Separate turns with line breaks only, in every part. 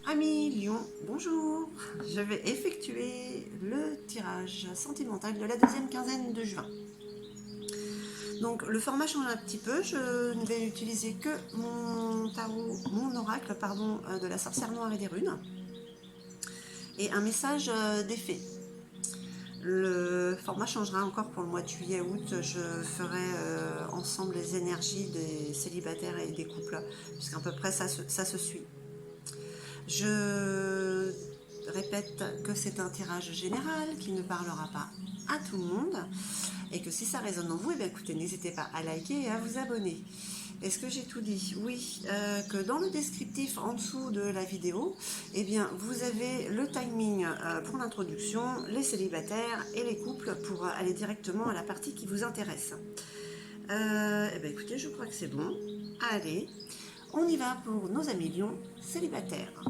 Amis Lion, bonjour. Je vais effectuer le tirage sentimental de la deuxième quinzaine de juin. Donc le format change un petit peu, je ne vais utiliser que mon tarot, mon oracle, pardon, de la sorcière noire et des runes, et un message d'effet. Le format changera encore pour le mois de juillet-août, je ferai ensemble les énergies des célibataires et des couples, puisqu'à peu près ça se suit. Je répète que c'est un tirage général qui ne parlera pas à tout le monde et que si ça résonne en vous, eh bien, écoutez, n'hésitez pas à liker et à vous abonner. Est-ce que j'ai tout dit? Oui, que dans le descriptif en dessous de la vidéo, eh bien, vous avez le timing pour l'introduction, les célibataires et les couples pour aller directement à la partie qui vous intéresse. Eh bien, écoutez, je crois que c'est bon. Allez, on y va pour nos amis lions célibataires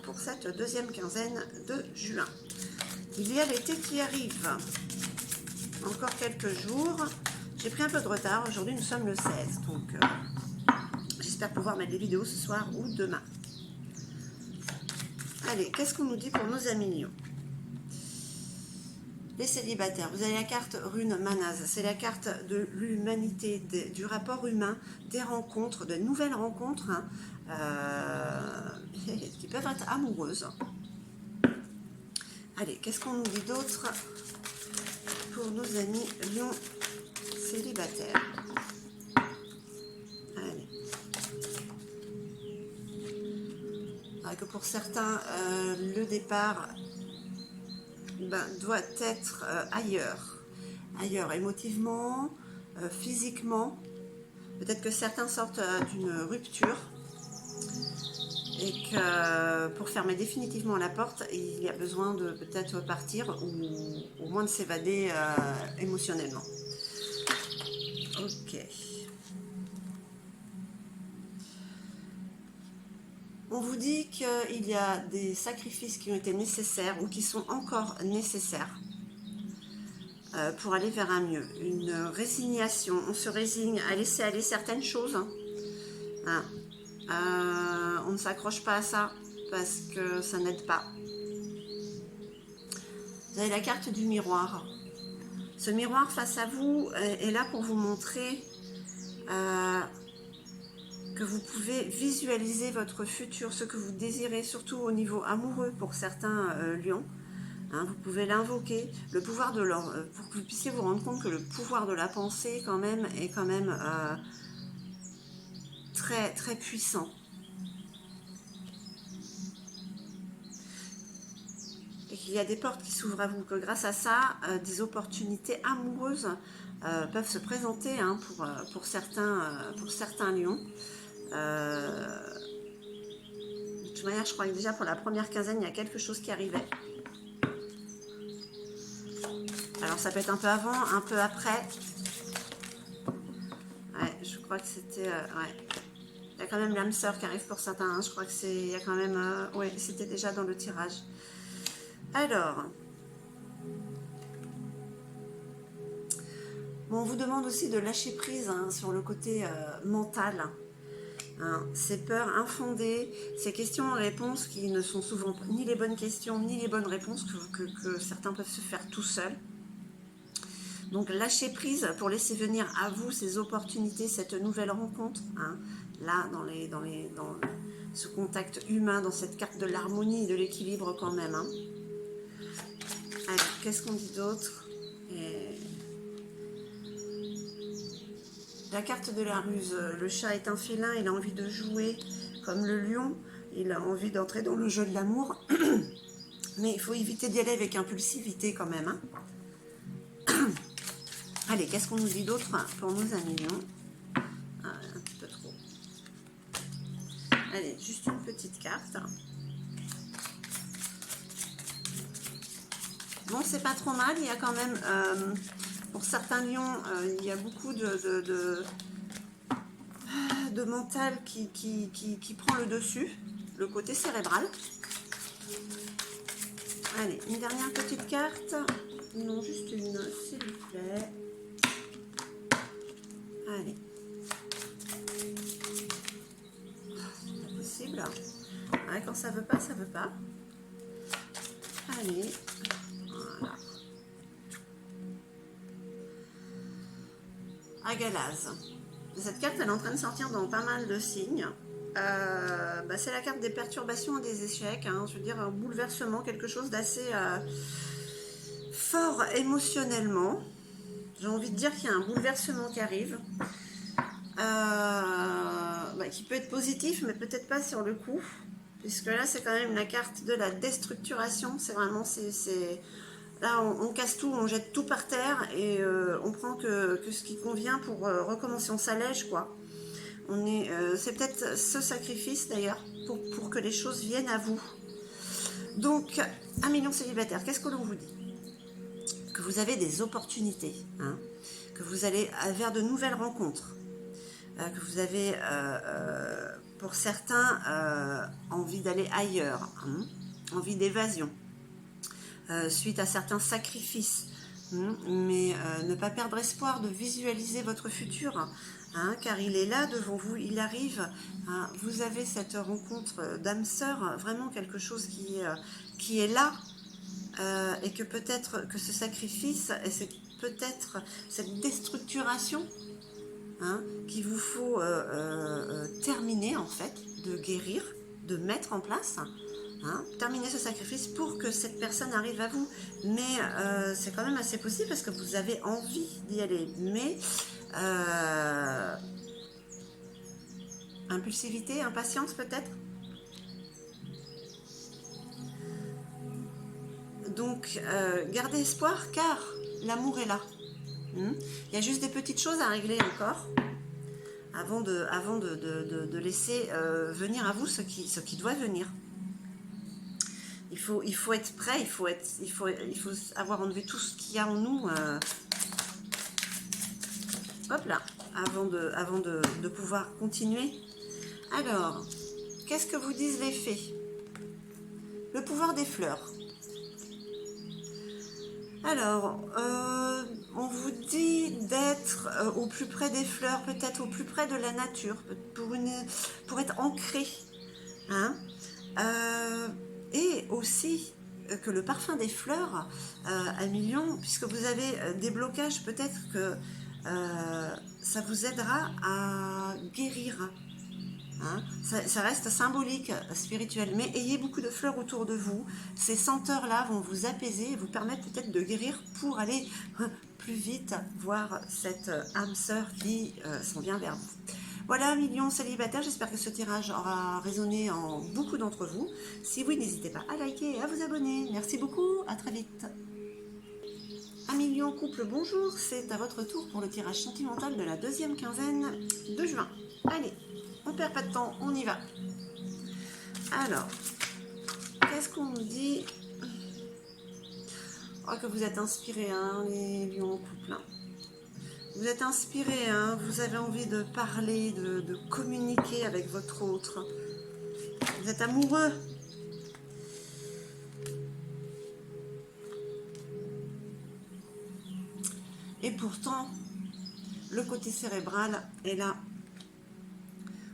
pour cette deuxième quinzaine de juin. Il y a l'été qui arrive. Encore quelques jours. J'ai pris un peu de retard. Aujourd'hui, nous sommes le 16. Donc, j'espère pouvoir mettre des vidéos ce soir ou demain. Allez, qu'est-ce qu'on nous dit pour nos amis lions? Les célibataires, vous avez la carte rune Manaz, c'est la carte de l'humanité, du rapport humain, des rencontres, de nouvelles rencontres qui peuvent être amoureuses. Allez, qu'est-ce qu'on nous dit d'autre pour nos amis lions célibataires? Allez. Alors que pour certains, le départ doit être ailleurs émotivement, physiquement. Peut-être que certains sortent d'une rupture et que pour fermer définitivement la porte, il y a besoin de peut-être partir ou au moins de s'évader émotionnellement. Ok. On vous dit qu'il y a des sacrifices qui ont été nécessaires ou qui sont encore nécessaires pour aller vers un mieux. Une résignation, on se résigne à laisser aller certaines choses. On ne s'accroche pas à ça parce que ça n'aide pas. Vous avez la carte du miroir. Ce miroir face à vous est là pour vous montrer que vous pouvez visualiser votre futur, ce que vous désirez, surtout au niveau amoureux pour certains lions. Vous pouvez l'invoquer, le pouvoir de pour que vous puissiez vous rendre compte que le pouvoir de la pensée quand même est quand même très très puissant. Et qu'il y a des portes qui s'ouvrent à vous, que grâce à ça, des opportunités amoureuses peuvent se présenter pour certains lions. De toute manière, je crois que déjà pour la première quinzaine, il y a quelque chose qui arrivait. Alors ça peut être un peu avant, un peu après. Ouais, je crois que c'était... ouais. Il y a quand même l'âme sœur qui arrive pour certains. Je crois que c'est... Il y a quand même... ouais, c'était déjà dans le tirage. Alors... Bon, on vous demande aussi de lâcher prise sur le côté mental. Ces peurs infondées, ces questions-réponses qui ne sont souvent ni les bonnes questions ni les bonnes réponses que certains peuvent se faire tout seuls. Donc lâchez prise pour laisser venir à vous ces opportunités, cette nouvelle rencontre. Là, dans ce contact humain, dans cette carte de l'harmonie et de l'équilibre quand même. Alors, qu'est-ce qu'on dit d'autre? La carte de la ruse, le chat est un félin, il a envie de jouer comme le lion, il a envie d'entrer dans le jeu de l'amour, mais il faut éviter d'y aller avec impulsivité quand même. Allez, qu'est-ce qu'on nous dit d'autre pour nos amis lions? Un petit peu trop. Allez, juste une petite carte. Bon, c'est pas trop mal, il y a quand même... pour certains lions, il y a beaucoup de mental qui prend le dessus, le côté cérébral. Allez, une dernière petite carte. Non, juste une, s'il vous plaît. Allez. C'est pas possible. Ouais, quand ça veut pas, ça veut pas. Allez, voilà. Agalaz. Cette carte, elle est en train de sortir dans pas mal de signes. C'est la carte des perturbations et des échecs. Hein. Je veux dire, un bouleversement, quelque chose d'assez fort émotionnellement. J'ai envie de dire qu'il y a un bouleversement qui arrive. Qui peut être positif, mais peut-être pas sur le coup. Puisque là, c'est quand même la carte de la déstructuration. C'est vraiment... Là, on casse tout, on jette tout par terre et on prend que ce qui convient pour recommencer. On s'allège, quoi. C'est peut-être ce sacrifice, d'ailleurs, pour que les choses viennent à vous. Donc, 1 million célibataire, qu'est-ce que l'on vous dit? Que vous avez des opportunités, hein, que vous allez vers de nouvelles rencontres, que vous avez, pour certains, envie d'aller ailleurs, hein, envie d'évasion. Suite à certains sacrifices, mais ne pas perdre espoir de visualiser votre futur, hein, car il est là devant vous, il arrive, hein, vous avez cette rencontre d'âme sœur, vraiment quelque chose qui est là, et que peut-être que ce sacrifice, et c'est peut-être cette déstructuration, hein, qu'il vous faut terminer en fait, de guérir, de mettre en place. Hein, terminer ce sacrifice pour que cette personne arrive à vous. Mais c'est quand même assez possible parce que vous avez envie d'y aller. Mais impulsivité, impatience peut-être. Donc gardez espoir car l'amour est là. Il y a juste des petites choses à régler encore avant de laisser venir à vous ce qui doit venir. Il faut être prêt, il faut avoir enlevé tout ce qu'il y a en nous, hop là, avant de pouvoir continuer. Alors, qu'est-ce que vous disent les fées? Le pouvoir des fleurs. Alors, on vous dit d'être au plus près des fleurs, peut-être au plus près de la nature, pour être ancré, hein, et aussi que le parfum des fleurs, 1 million, puisque vous avez des blocages, peut-être que ça vous aidera à guérir. Hein, ça reste symbolique, spirituel, mais ayez beaucoup de fleurs autour de vous. Ces senteurs-là vont vous apaiser et vous permettre peut-être de guérir pour aller plus vite voir cette âme sœur qui s'en vient vers vous. Voilà, 1 million célibataires, j'espère que ce tirage aura résonné en beaucoup d'entre vous. Si oui, n'hésitez pas à liker et à vous abonner. Merci beaucoup, à très vite. 1 million couple, bonjour, c'est à votre tour pour le tirage sentimental de la deuxième quinzaine de juin. Allez, on perd pas de temps, on y va. Alors, qu'est-ce qu'on nous dit? Oh, que vous êtes inspirés, hein, les lions couple. Hein. Vous êtes inspirés, hein, vous avez envie de parler, de communiquer avec votre autre. Vous êtes amoureux. Et pourtant, le côté cérébral est là.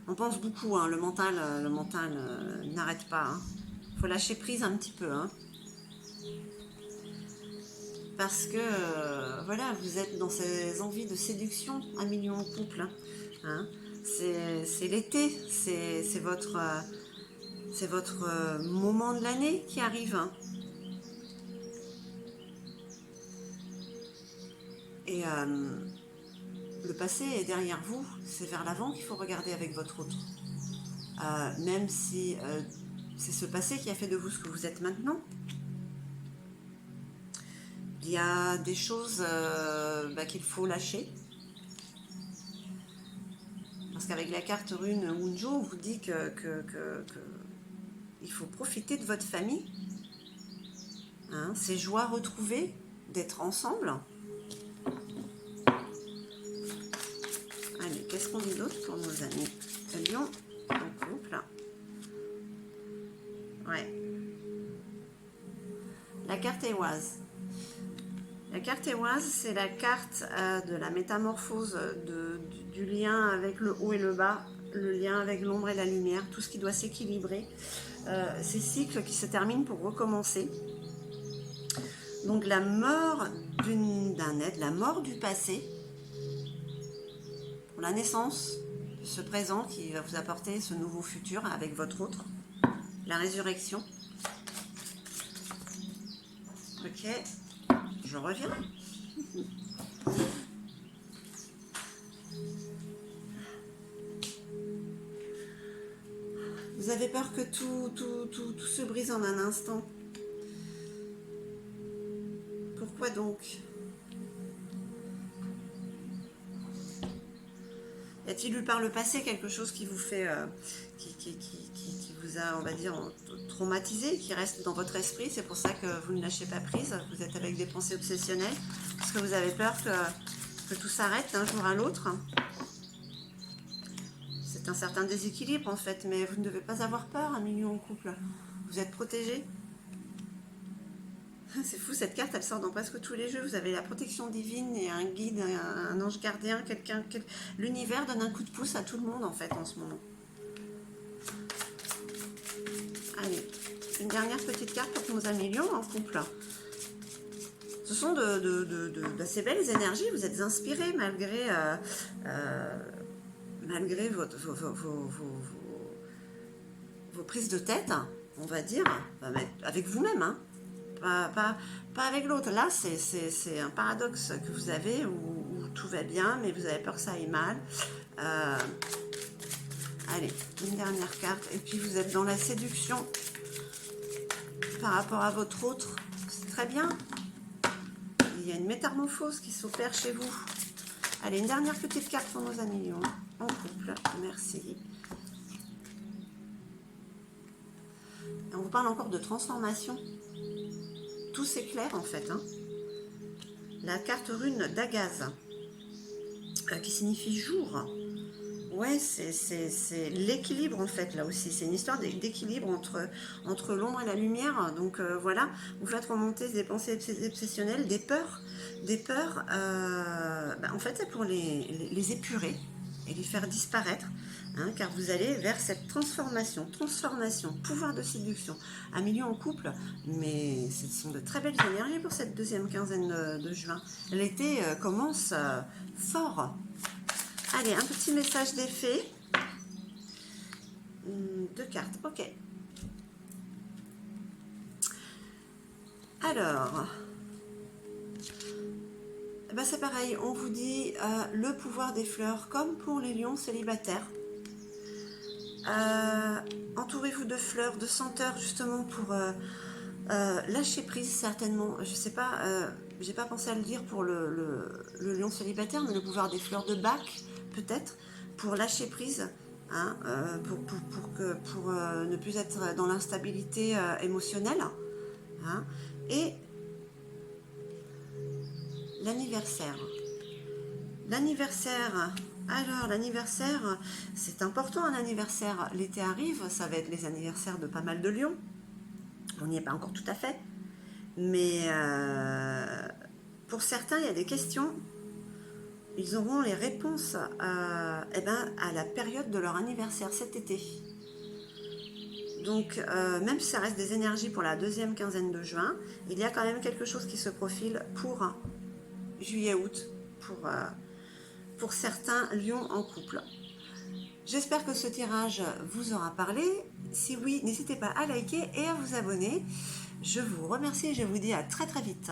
On pense beaucoup, hein, le mental n'arrête pas. Il faut lâcher prise un petit peu. Hein. Parce que, voilà, vous êtes dans ces envies de séduction, 1 million de couples. Hein. C'est l'été, c'est votre moment de l'année qui arrive. Hein. Et le passé est derrière vous, c'est vers l'avant qu'il faut regarder avec votre autre. Même si c'est ce passé qui a fait de vous ce que vous êtes maintenant. Il y a des choses qu'il faut lâcher. Parce qu'avec la carte rune Wunjo, on vous dit que il faut profiter de votre famille. Hein, ces joies retrouvées, d'être ensemble. Allez, qu'est-ce qu'on dit d'autre pour nos amis Lion en couple. Ouais. La carte Éoise. La carte Éoise, c'est la carte de la métamorphose, du lien avec le haut et le bas, le lien avec l'ombre et la lumière, tout ce qui doit s'équilibrer. ces cycles qui se terminent pour recommencer. Donc la mort d'un être, la mort du passé, pour la naissance de ce présent qui va vous apporter ce nouveau futur avec votre autre, la résurrection. Ok, je reviens. Vous avez peur que tout se brise en un instant. Pourquoi donc? Y a-t-il eu par le passé quelque chose qui vous fait, qui vous a, on va dire, traumatisé, qui reste dans votre esprit? C'est pour ça que vous ne lâchez pas prise, vous êtes avec des pensées obsessionnelles, parce que vous avez peur que tout s'arrête d'un jour à l'autre. C'est un certain déséquilibre en fait, mais vous ne devez pas avoir peur, un milieu en couple. Vous êtes protégé. C'est fou, cette carte, elle sort dans presque tous les jeux. Vous avez la protection divine et un guide, un ange gardien, quelqu'un. L'univers donne un coup de pouce à tout le monde, en fait, en ce moment. Allez, une dernière petite carte pour nos amis lions en couple. Ce sont d'assez belles énergies. Vous êtes inspirés malgré vos prises de tête, on va dire, avec vous-même, hein. Pas avec l'autre. Là, c'est un paradoxe que vous avez où tout va bien, mais vous avez peur que ça aille mal. Allez, une dernière carte. Et puis, vous êtes dans la séduction par rapport à votre autre. C'est très bien. Il y a une métamorphose qui s'opère chez vous. Allez, une dernière petite carte pour nos amis lions en couple. Merci. On vous parle encore de transformation. Tout s'éclaire en fait. Hein. La carte rune d'Agaz, qui signifie jour. Ouais, c'est l'équilibre en fait, là aussi. C'est une histoire d'équilibre entre l'ombre et la lumière. Donc voilà, vous faites remonter des pensées obsessionnelles, des peurs. En fait, c'est pour les épurer et les faire disparaître. Hein, car vous allez vers cette transformation, pouvoir de séduction, un milieu en couple, mais ce sont de très belles énergies pour cette deuxième quinzaine de juin. L'été commence fort. Allez, un petit message des fées. 2 cartes, ok. Alors, c'est pareil, on vous dit le pouvoir des fleurs, comme pour les lions célibataires. Entourez-vous de fleurs, de senteurs justement pour lâcher prise certainement. Je sais pas, j'ai pas pensé à le dire pour le lion célibataire, mais le pouvoir des fleurs de Bach peut-être pour lâcher prise, hein, pour ne plus être dans l'instabilité émotionnelle, hein, et l'anniversaire. Alors, l'anniversaire, c'est important un anniversaire. L'été arrive, ça va être les anniversaires de pas mal de lions. On n'y est pas encore tout à fait. Mais pour certains, il y a des questions. Ils auront les réponses à la période de leur anniversaire cet été. Donc, même si ça reste des énergies pour la deuxième quinzaine de juin, il y a quand même quelque chose qui se profile pour juillet-août, pour certains lions en couple. J'espère que ce tirage vous aura parlé. Si oui, n'hésitez pas à liker et à vous abonner. Je vous remercie et je vous dis à très très vite.